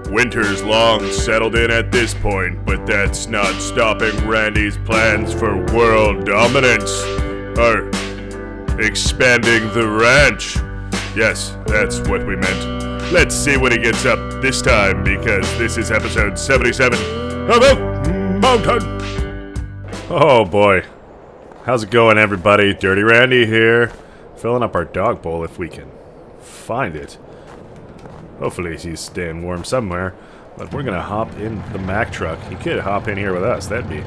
Winter's long settled in at this point, but that's not stopping Randy's plans for world dominance. Or expanding the ranch. Yes, that's what we meant. Let's see what he gets up this time, because this is episode 77 of Oak Mountain. Oh boy. How's it going, everybody? Dirty Randy here. Filling up our dog bowl if we can find it. Hopefully he's staying warm somewhere. But we're gonna hop in the Mack truck. He could hop in here with us. That'd be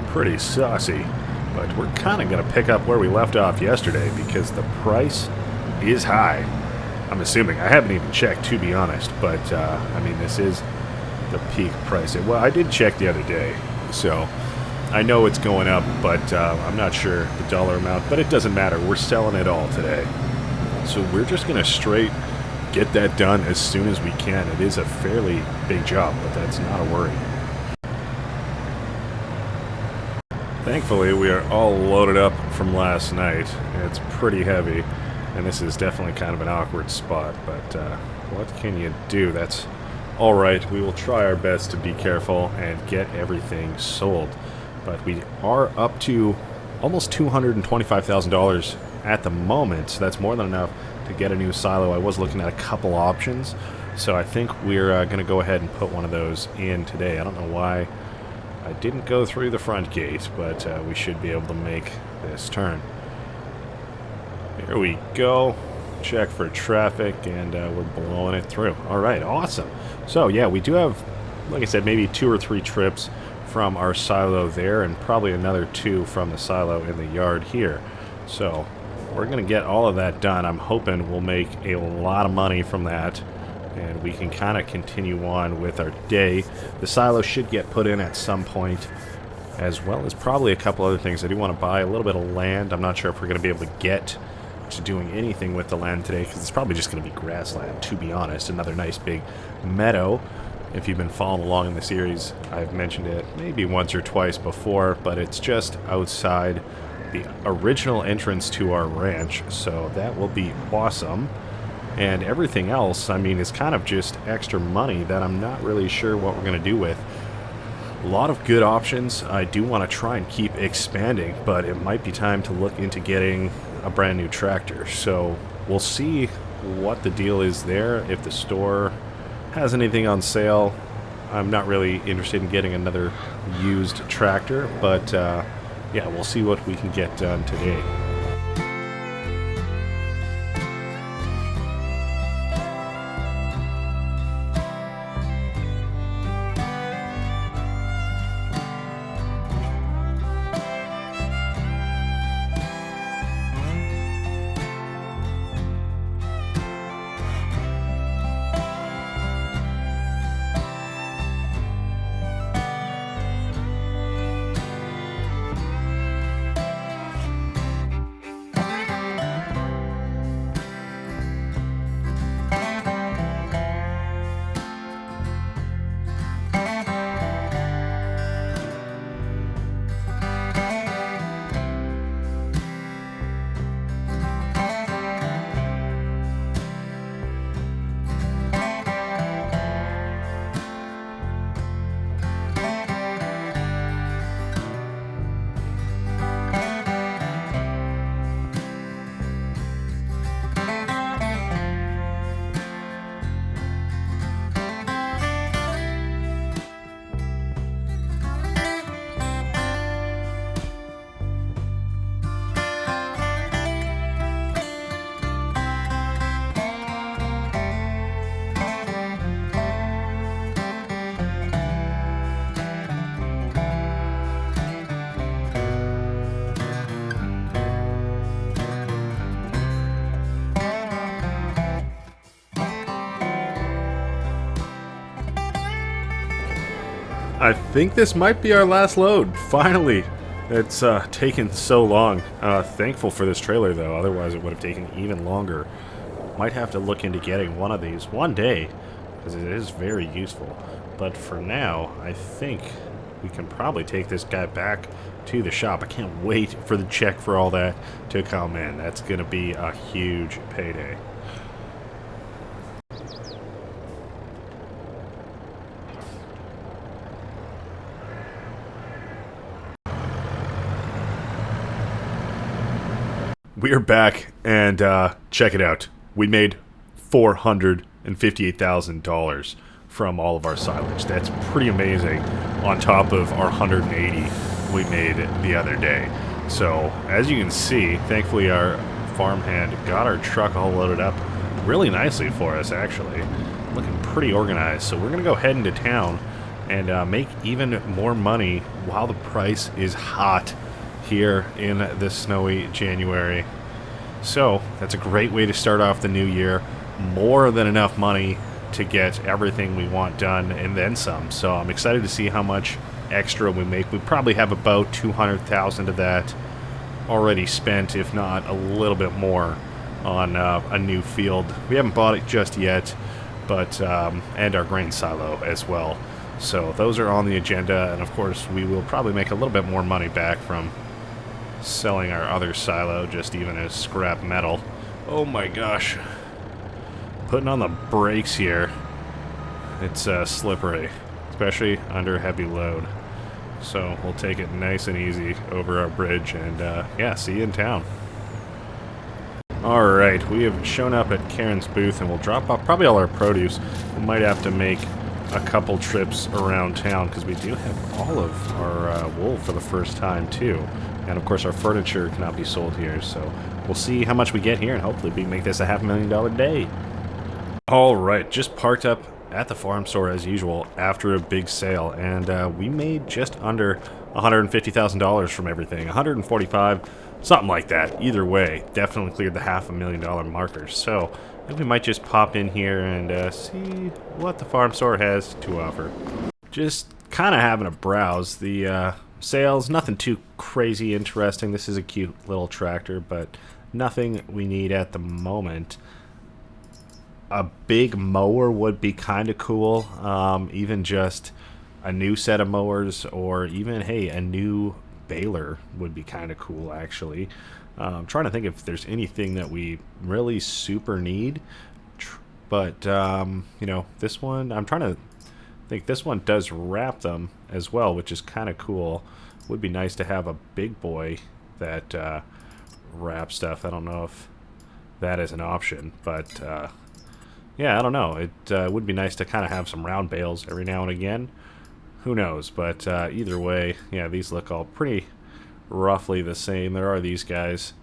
pretty saucy. But we're kind of gonna pick up where we left off yesterday because the price is high. I'm assuming. I haven't even checked, to be honest. But, I mean, this is the peak price. Well, I did check the other day. So I know it's going up, but I'm not sure the dollar amount. But it doesn't matter. We're selling it all today. So we're just gonna straight get that done as soon as we can. It is a fairly big job, but that's not a worry. Thankfully, we are all loaded up from last night. It's pretty heavy, and this is definitely kind of an awkward spot, but what can you do? That's alright. We will try our best to be careful and get everything sold. But we are up to almost $225,000 at the moment, so that's more than enough to get a new silo. I was looking at a couple options, so I think we're going to go ahead and put one of those in today. I don't know why I didn't go through the front gate, but we should be able to make this turn. Here we go. Check for traffic, and we're blowing it through. Alright, awesome. So yeah, we do have, like I said, maybe 2 or 3 trips from our silo there, and probably another 2 from the silo in the yard here. So we're going to get all of that done. I'm hoping we'll make a lot of money from that, and we can kind of continue on with our day. The silo should get put in at some point, as well as probably a couple other things. I do want to buy a little bit of land. I'm not sure if we're going to be able to get to doing anything with the land today, because it's probably just going to be grassland, to be honest. Another nice big meadow. If you've been following along in the series, I've mentioned it maybe once or twice before, but it's just outside the original entrance to our ranch, so that will be awesome. And everything else, I mean, is kind of just extra money that I'm not really sure what we're going to do with. A lot of good options. I do want to try and keep expanding, but it might be time to look into getting a brand new tractor. So we'll see what the deal is there. If the store has anything on sale, I'm not really interested in getting another used tractor, but yeah, we'll see what we can get done today. I think this might be our last load, finally. It's taken so long. Thankful for this trailer, though, otherwise it would have taken even longer. Might have to look into getting one of these one day, because it is very useful. But for now, I think we can probably take this guy back to the shop. I can't wait for the check for all that to come in. That's going to be a huge payday. We are back, and check it out. We made $458,000 from all of our silage. That's pretty amazing on top of our 180 we made the other day. So, as you can see, thankfully our farmhand got our truck all loaded up really nicely for us, actually. Looking pretty organized. So we're going to go head into town and make even more money while the price is hot here in this snowy January. So that's a great way to start off the new year. More than enough money to get everything we want done and then some. So I'm excited to see how much extra we make. We probably have about 200,000 of that already spent, if not a little bit more, on a new field. We haven't bought it just yet, but and our grain silo as well. So those are on the agenda, and of course we will probably make a little bit more money back from selling our other silo, just even as scrap metal. Oh my gosh. Putting on the brakes here. It's slippery, especially under heavy load. So we'll take it nice and easy over our bridge, and yeah, see you in town. Alright, we have shown up at Karen's booth, and we'll drop off probably all our produce. We might have to make a couple trips around town, because we do have all of our wool for the first time too. And of course our furniture cannot be sold here, so we'll see how much we get here, and hopefully we can make this a $500,000 day. Alright, just parked up at the farm store as usual after a big sale, and we made just under $150,000 from everything. 145, something like that. Either way, definitely cleared the $500,000 marker. So I think we might just pop in here and see what the farm store has to offer. Just kind of having a browse. The sales, nothing too crazy interesting. This is a cute little tractor, but nothing we need at the moment. A big mower would be kind of cool. Even just a new set of mowers, or even, hey, a new baler would be kind of cool, actually. I'm trying to think if there's anything that we really super need. But, you know, this one, I'm trying to think, this one does wrap them as well, which is kind of cool. Would be nice to have a big boy that wrap stuff. I don't know if that is an option, but yeah, I don't know. It would be nice to kind of have some round bales every now and again. Who knows? But either way, yeah, these look all pretty roughly the same. There are these guys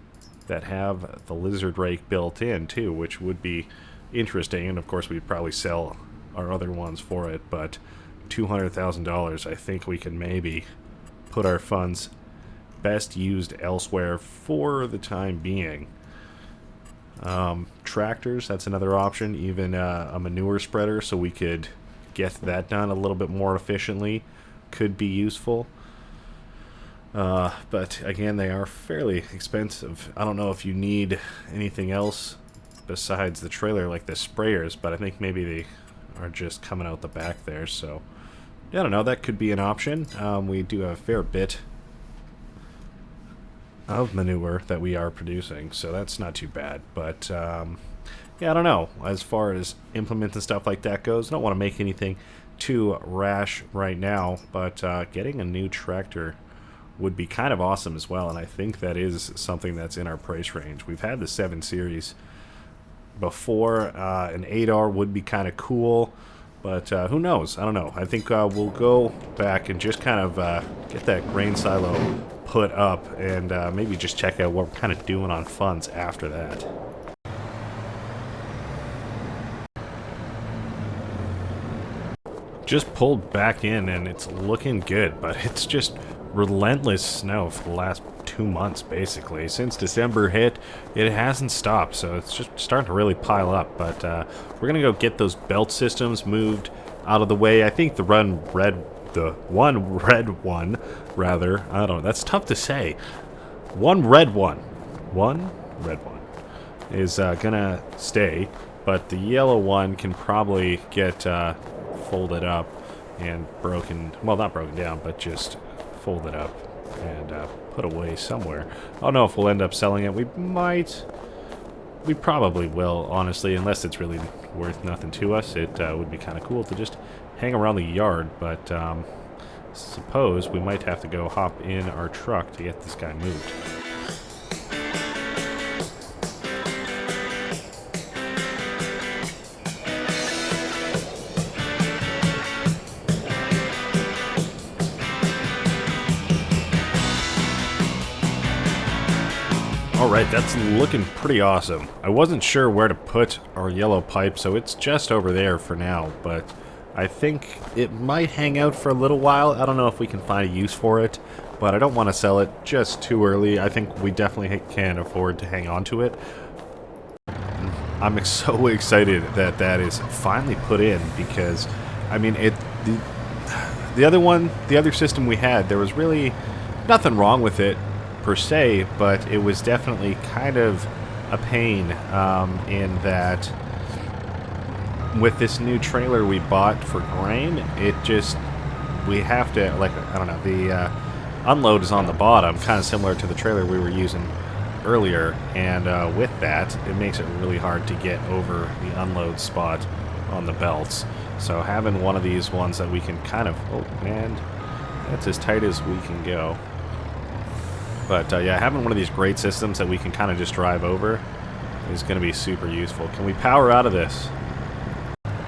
that have the lizard rake built in too, which would be interesting. And of course, we'd probably sell our other ones for it. But $200,000, I think we can maybe put our funds best used elsewhere for the time being. Tractors, that's another option. Even a manure spreader, so we could get that done a little bit more efficiently, could be useful. But again, they are fairly expensive. I don't know if you need anything else besides the trailer, like the sprayers, but I think maybe they are just coming out the back there. So I don't know, that could be an option. We do have a fair bit of manure that we are producing, so that's not too bad. But yeah, I don't know, as far as implements and stuff like that goes, I don't want to make anything too rash right now, but getting a new tractor would be kind of awesome as well, and I think that is something that's in our price range. We've had the 7 Series before. An 8R would be kind of cool, but who knows? I don't know. I think we'll go back and just kind of get that grain silo put up, and maybe just check out what we're kind of doing on funds after that. Just pulled back in, and it's looking good, but it's just relentless snow for the last 2 months, basically. Since December hit, it hasn't stopped, so it's just starting to really pile up. But we're gonna go get those belt systems moved out of the way. I think the one red one, rather, I don't know, that's tough to say. One red one is gonna stay, but the yellow one can probably get folded up and broken, well, not broken down, but just folded up and put away somewhere. I don't know if we'll end up selling it. We probably will, honestly, unless it's really worth nothing to us. It would be kind of cool to just hang around the yard, but suppose we might have to go hop in our truck to get this guy moved. Alright, that's looking pretty awesome. I wasn't sure where to put our yellow pipe, so it's just over there for now, but I think it might hang out for a little while. I don't know if we can find a use for it, but I don't want to sell it just too early. I think we definitely can afford to hang on to it. I'm so excited that that is finally put in because, I mean, the other system we had, there was really nothing wrong with it per se, but it was definitely kind of a pain in that with this new trailer we bought for grain, we have to, like, I don't know, the unload is on the bottom, kind of similar to the trailer we were using earlier, and with that, it makes it really hard to get over the unload spot on the belts. So having one of these ones that we can kind of, oh man, that's as tight as we can go. But yeah, having one of these great systems that we can kind of just drive over is going to be super useful. Can we power out of this?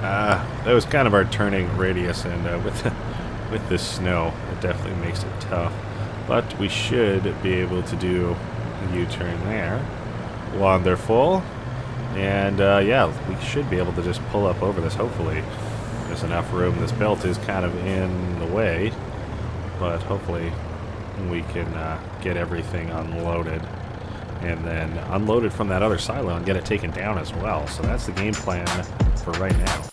That was kind of our turning radius, and with this snow, it definitely makes it tough. But we should be able to do a U-turn there. Wonderful. And yeah, we should be able to just pull up over this, hopefully. There's enough room. This belt is kind of in the way, but hopefully we can get everything unloaded and then unloaded from that other silo and get it taken down as well. So that's the game plan for right now.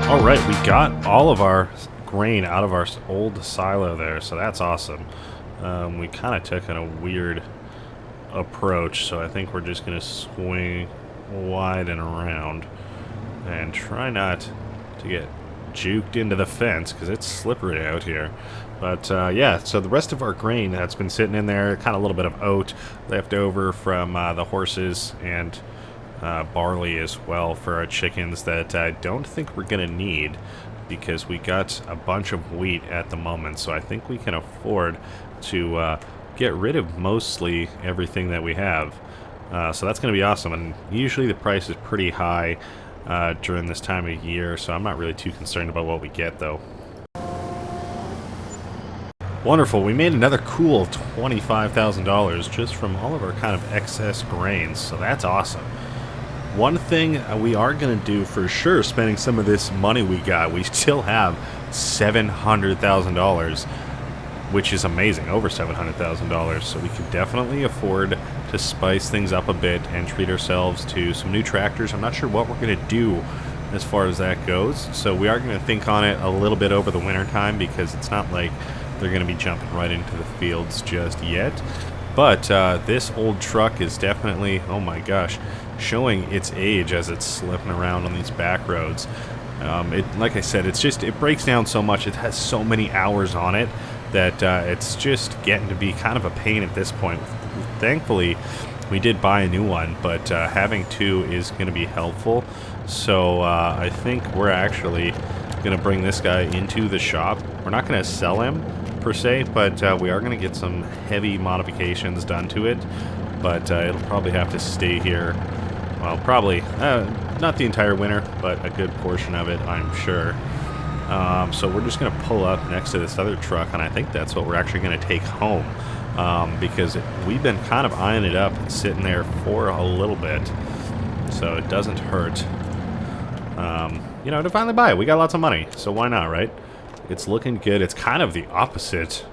Alright, we got all of our grain out of our old silo there, so that's awesome. We kind of took a weird approach, so I think we're just going to swing wide and around and try not to get juked into the fence because it's slippery out here. But yeah, so the rest of our grain that's been sitting in there, kind of a little bit of oat left over from the horses, and barley as well for our chickens that I don't think we're going to need because we got a bunch of wheat at the moment, so I think we can afford to get rid of mostly everything that we have. So that's going to be awesome, and usually the price is pretty high during this time of year, so I'm not really too concerned about what we get though. Wonderful, we made another cool $25,000 just from all of our kind of excess grains, so that's awesome. One thing we are going to do for sure, spending some of this money we got, we still have $700,000, which is amazing, over $700,000, so we can definitely afford to spice things up a bit and treat ourselves to some new tractors. I'm not sure what we're going to do as far as that goes, so we are going to think on it a little bit over the winter time because it's not like they're going to be jumping right into the fields just yet. But this old truck is definitely, oh my gosh, showing its age as it's slipping around on these back roads. Like I said, it breaks down so much. It has so many hours on it that it's just getting to be kind of a pain at this point. Thankfully, we did buy a new one, but having two is going to be helpful. So I think we're actually going to bring this guy into the shop. We're not going to sell him per se, but we are going to get some heavy modifications done to it. But it'll probably have to stay here. Well, probably not the entire winter, but a good portion of it, I'm sure. So we're just going to pull up next to this other truck, and I think that's what we're actually going to take home. Because we've been kind of eyeing it up, sitting there for a little bit. So it doesn't hurt, you know, to finally buy it. We got lots of money, so why not, right? It's looking good. It's kind of the opposite.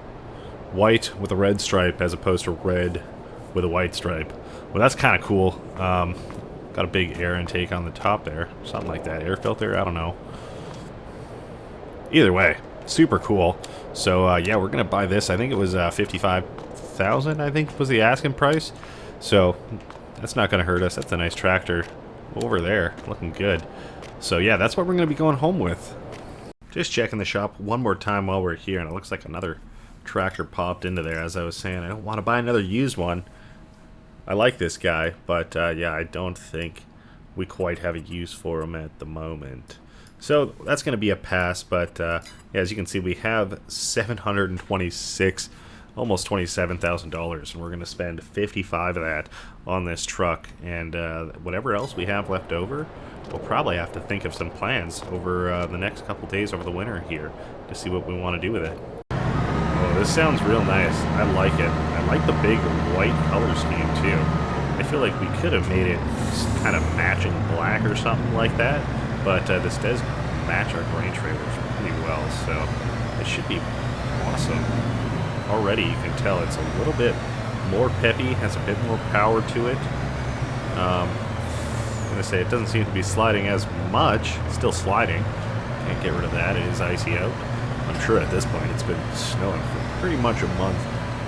White with a red stripe as opposed to red with a white stripe. Well, that's kind of cool. Got a big air intake on the top there. Something like that. Air filter? I don't know. Either way, super cool. So, yeah, we're going to buy this. I think it was $55,000, I think, was the asking price. So, that's not going to hurt us. That's a nice tractor over there. Looking good. So, yeah, that's what we're going to be going home with. Just checking the shop one more time while we're here, and it looks like another tractor popped into there. As I was saying, I don't want to buy another used one. I like this guy, but yeah, I don't think we quite have a use for him at the moment. So that's going to be a pass, but yeah, as you can see, we have $726, almost $27,000, and we're going to spend $55 of that on this truck, and whatever else we have left over, we'll probably have to think of some plans over the next couple days over the winter here to see what we want to do with it. Oh, this sounds real nice. I like it. I like the big white color scheme too. I feel like we could have made it kind of matching black or something like that, but this does match our grain trailers pretty well, so it should be awesome. Already you can tell it's a little bit more peppy, has a bit more power to it. I'm going to say it doesn't seem to be sliding as much. It's still sliding. Can't get rid of that. It is icy out. I'm sure at this point it's been snowing for pretty much a month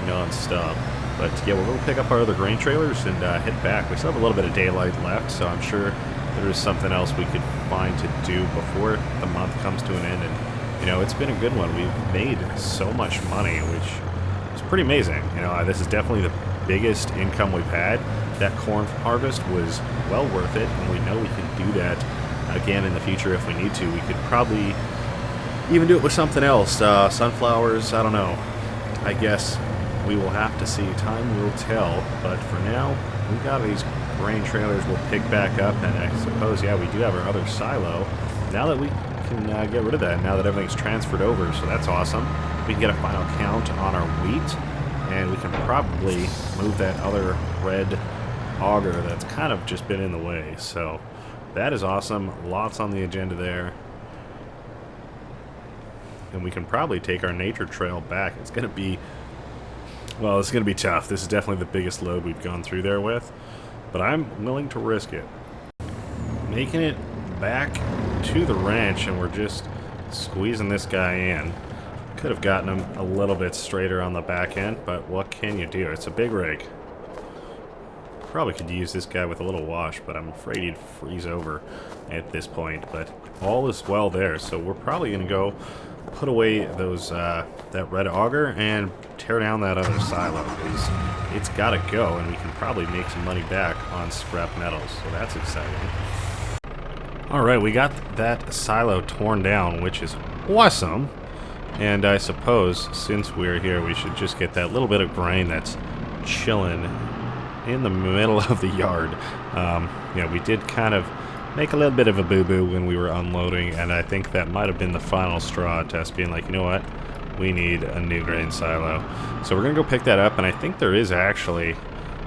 non-stop. But yeah, we'll go pick up our other grain trailers and head back. We still have a little bit of daylight left, so I'm sure there is something else we could find to do before the month comes to an end. And, you know, it's been a good one. We've made so much money, which is pretty amazing. You know, this is definitely the biggest income we've had. That corn harvest was well worth it, and we know we can do that again in the future if we need to. We could probably even do it with something else. Sunflowers, I don't know. I guess we will have to see. Time will tell. But for now, we've got these grain trailers we'll pick back up, and I suppose, yeah, we do have our other silo. Now that we can get rid of that, now that everything's transferred over, so that's awesome. We can get a final count on our wheat, and we can probably move that other red auger that's kind of just been in the way. So that is awesome. Lots on the agenda there. And we can probably take our nature trail back. It's going to be, well, it's going to be tough. This is definitely the biggest load we've gone through there with, but I'm willing to risk it. Making it back to the ranch, and we're just squeezing this guy in. Could have gotten him a little bit straighter on the back end, but what can you do? It's a big rig. Probably could use this guy with a little wash, but I'm afraid he'd freeze over at this point. But all is well there, so we're probably going to go put away those that red auger and tear down that other silo, because it's got to go, and we can probably make some money back on scrap metals, so that's exciting. Alright, we got that silo torn down, which is awesome, and I suppose since we're here we should just get that little bit of grain that's chilling in the middle of the yard. Yeah, we did kind of make a little bit of a boo-boo when we were unloading, and I think that might have been the final straw to us being like, you know what, we need a new grain silo. So we're gonna go pick that up, and I think there is actually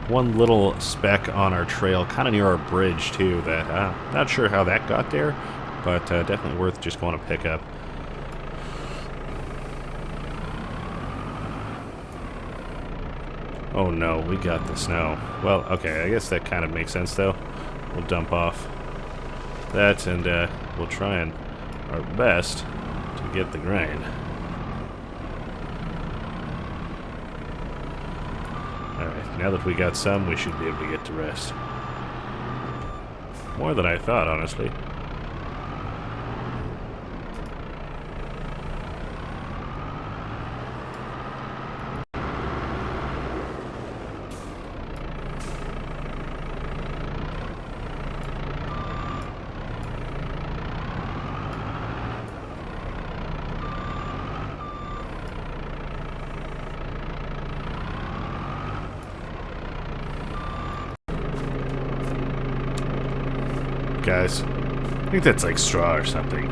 one little speck on our trail, kind of near our bridge too, that not sure how that got there, but definitely worth just going to pick up. Oh no, we got the snow. Well, okay, I guess that kind of makes sense though. We'll dump off that, and we'll try and our best to get the grain. Alright, now that we got some, we should be able to get the rest. More than I thought, honestly. guys. I think that's like straw or something.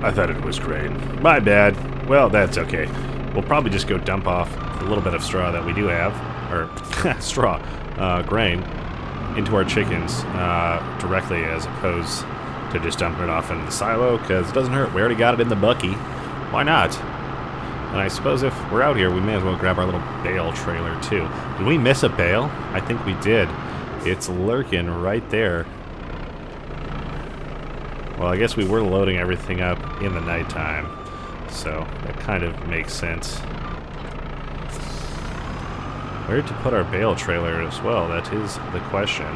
I thought it was grain. My bad. Well, that's okay. We'll probably just go dump off a little bit of straw that we do have, or grain, into our chickens directly, as opposed to just dumping it off in the silo, because it doesn't hurt. We already got it in the bucky. Why not? And I suppose if we're out here, we may as well grab our little bale trailer too. Did we miss a bale? I think we did. It's lurking right there. Well, I guess we were loading everything up in the nighttime, so that kind of makes sense. Where to put our bale trailer as well, that is the question.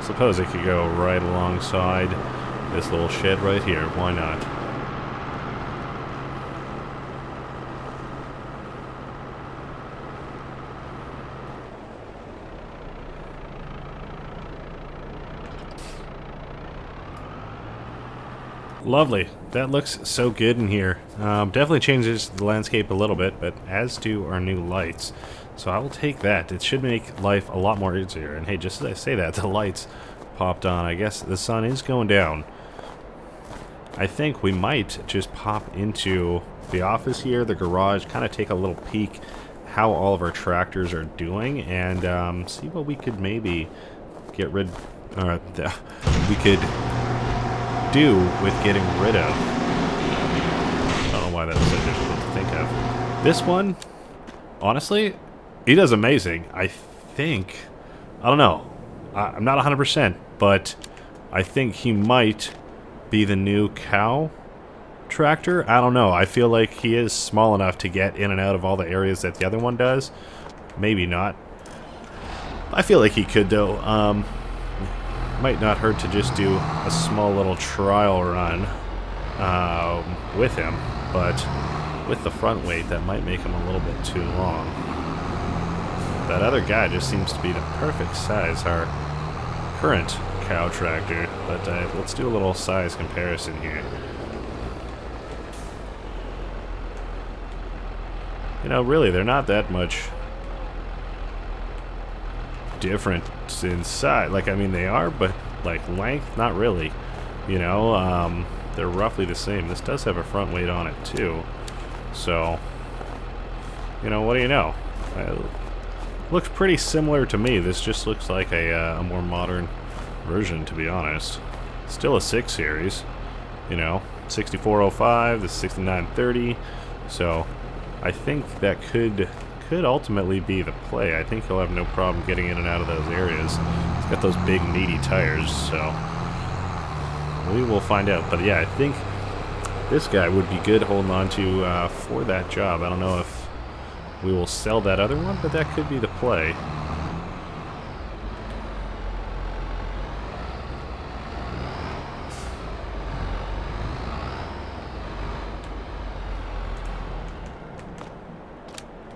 Suppose it could go right alongside this little shed right here. Why not? Lovely. That looks so good in here. Definitely changes the landscape a little bit, but as do our new lights. So I will take that. It should make life a lot more easier. And hey, just as I say that, the lights popped on. I guess the sun is going down. I think we might just pop into the office here, the garage, kind of take a little peek how all of our tractors are doing, and see what we could maybe get rid we could do with getting rid of. I don't know why that's so difficult to think of. This one, honestly, he does amazing. I think, I don't know, I'm not 100%, but I think he might be the new cow tractor. I don't know. I feel like he is small enough to get in and out of all the areas that the other one does. Maybe not. I feel like he could, though. Might not hurt to just do a small little trial run with him, but with the front weight, that might make him a little bit too long. That other guy just seems to be the perfect size, our current cow tractor, but let's do a little size comparison here. You know, really, they're not that much different in size. Like, I mean, they are, but like length, not really. You know, they're roughly the same. This does have a front weight on it too, so you know, what do you know? Looks pretty similar to me. This just looks like a more modern version, to be honest. Still a 6 series, you know, 6405, the 6930. So I think that could ultimately be the play. I think he'll have no problem getting in and out of those areas. He's got those big meaty tires, so we will find out. But yeah, I think this guy would be good holding on to for that job. I don't know if we will sell that other one, but that could be the play.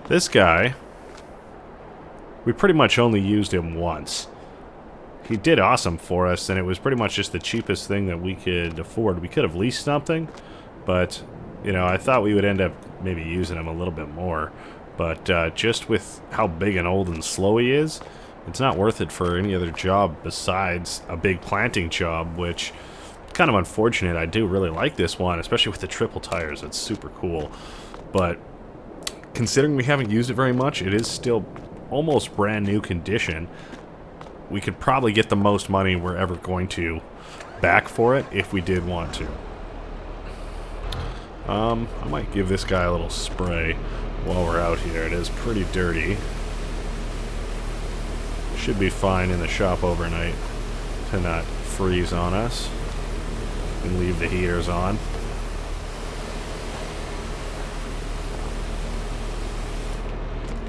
This guy, we pretty much only used him once. He did awesome for us, and it was pretty much just the cheapest thing that we could afford. We could have leased something, but, you know, I thought we would end up maybe using him a little bit more. But just with how big and old and slow he is, it's not worth it for any other job besides a big planting job, which is kind of unfortunate. I do really like this one, especially with the triple tires. It's super cool. But considering we haven't used it very much, it is still almost brand new condition. We could probably get the most money we're ever going to back for it if we did want to. I might give this guy a little spray while we're out here. It is pretty dirty. Should be fine in the shop overnight to not freeze on us. We can leave the heaters on.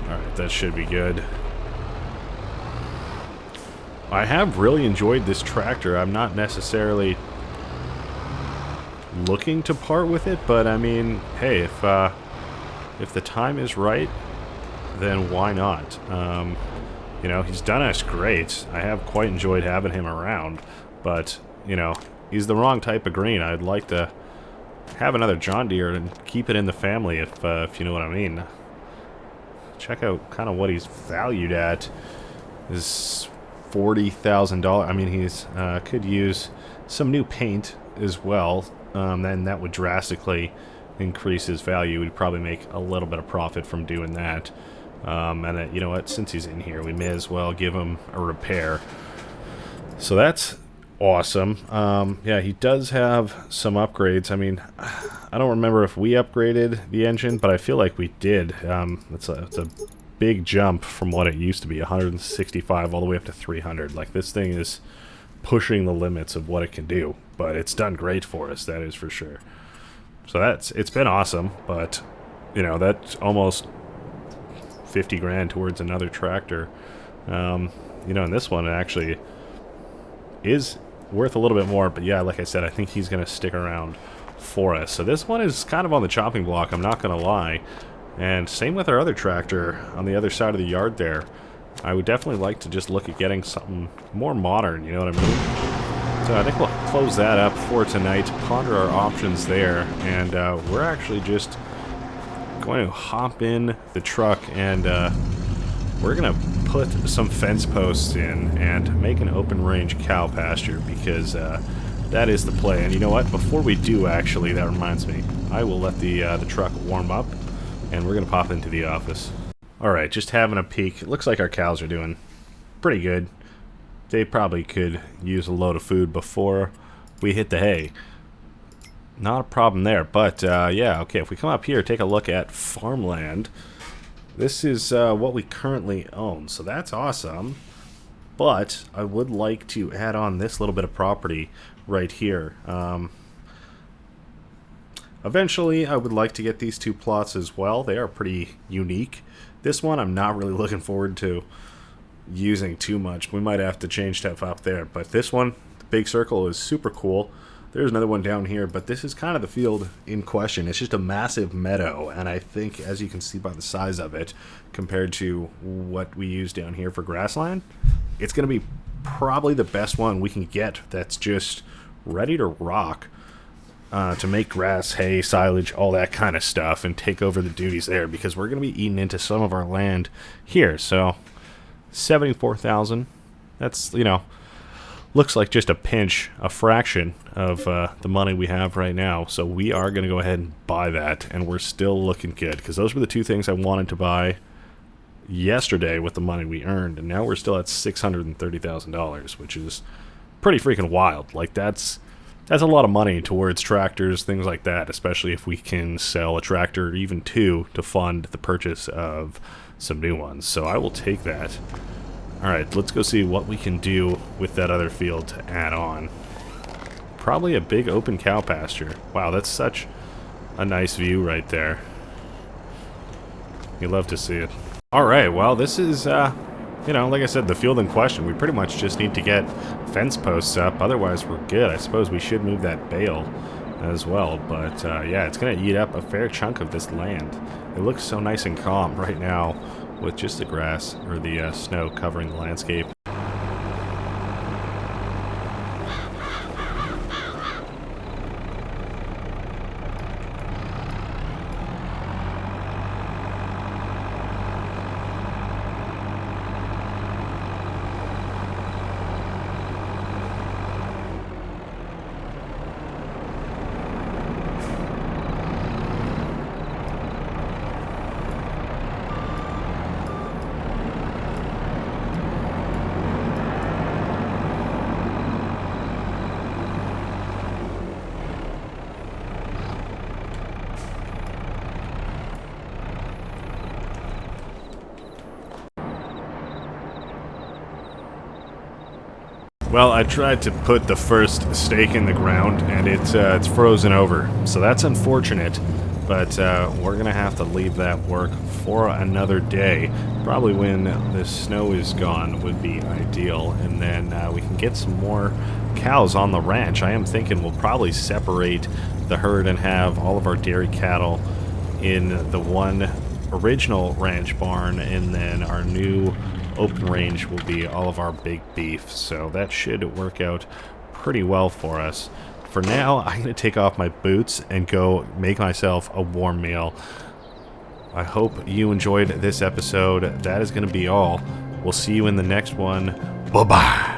Alright, that should be good. I have really enjoyed this tractor. I'm not necessarily looking to part with it, but I mean, hey, if the time is right, then why not? You know, he's done us great. I have quite enjoyed having him around, but, you know, he's the wrong type of green. I'd like to have another John Deere and keep it in the family, if you know what I mean. Check out kind of what he's valued at. Is $40,000. I mean, he's could use some new paint as well. Then that would drastically increase his value. We'd probably make a little bit of profit from doing that. And then, you know what? Since he's in here, we may as well give him a repair. So that's awesome. Yeah, he does have some upgrades. I mean, I don't remember if we upgraded the engine, but I feel like we did. It's a big jump from what it used to be, 165 all the way up to 300. Like, this thing is pushing the limits of what it can do, but it's done great for us, that is for sure. So it's been awesome, but you know, that's almost 50 grand towards another tractor. You know, and this one actually is worth a little bit more, but yeah, like I said, I think he's gonna stick around for us. So this one is kind of on the chopping block, I'm not gonna lie. And same with our other tractor on the other side of the yard there. I would definitely like to just look at getting something more modern, you know what I mean? So I think we'll close that up for tonight, ponder our options there, and we're actually just going to hop in the truck and we're going to put some fence posts in and make an open range cow pasture, because that is the play. And you know what? Before we do, actually, that reminds me, I will let the truck warm up, and we're going to pop into the office. Alright, just having a peek. It looks like our cows are doing pretty good. They probably could use a load of food before we hit the hay. Not a problem there, but yeah, okay, if we come up here, take a look at farmland. This is what we currently own, so that's awesome. But I would like to add on this little bit of property right here. Eventually, I would like to get these two plots as well. They are pretty unique. This one I'm not really looking forward to using too much. We might have to change stuff up there, but this one, the big circle, is super cool. There's another one down here, but this is kind of the field in question. It's just a massive meadow, and I think, as you can see by the size of it, compared to what we use down here for grassland, it's going to be probably the best one we can get that's just ready to rock. To make grass, hay, silage, all that kind of stuff, and take over the duties there, because we're going to be eating into some of our land here. So 74,000, that's, you know, looks like just a pinch, a fraction of the money we have right now. So we are going to go ahead and buy that, and we're still looking good, because those were the two things I wanted to buy yesterday with the money we earned, and now we're still at $630,000, which is pretty freaking wild. Like, that's a lot of money towards tractors, things like that, especially if we can sell a tractor, or even two, to fund the purchase of some new ones. So I will take that. Alright, let's go see what we can do with that other field to add on. Probably a big open cow pasture. Wow, that's such a nice view right there. You love to see it. Alright, well, this is, you know, like I said, the field in question. We pretty much just need to get fence posts up, otherwise we're good. I suppose we should move that bale as well, but yeah, it's going to eat up a fair chunk of this land. It looks so nice and calm right now with just the grass, or the snow covering the landscape. Well, I tried to put the first stake in the ground, and it's frozen over. So that's unfortunate, but we're going to have to leave that work for another day. Probably when the snow is gone would be ideal, and then we can get some more cows on the ranch. I am thinking we'll probably separate the herd and have all of our dairy cattle in the one original ranch barn, and then our new open range will be all of our big beef. So that should work out pretty well for us. For now, I'm going to take off my boots and go make myself a warm meal. I hope you enjoyed this episode. That is going to be all. We'll see you in the next one. Bye-bye.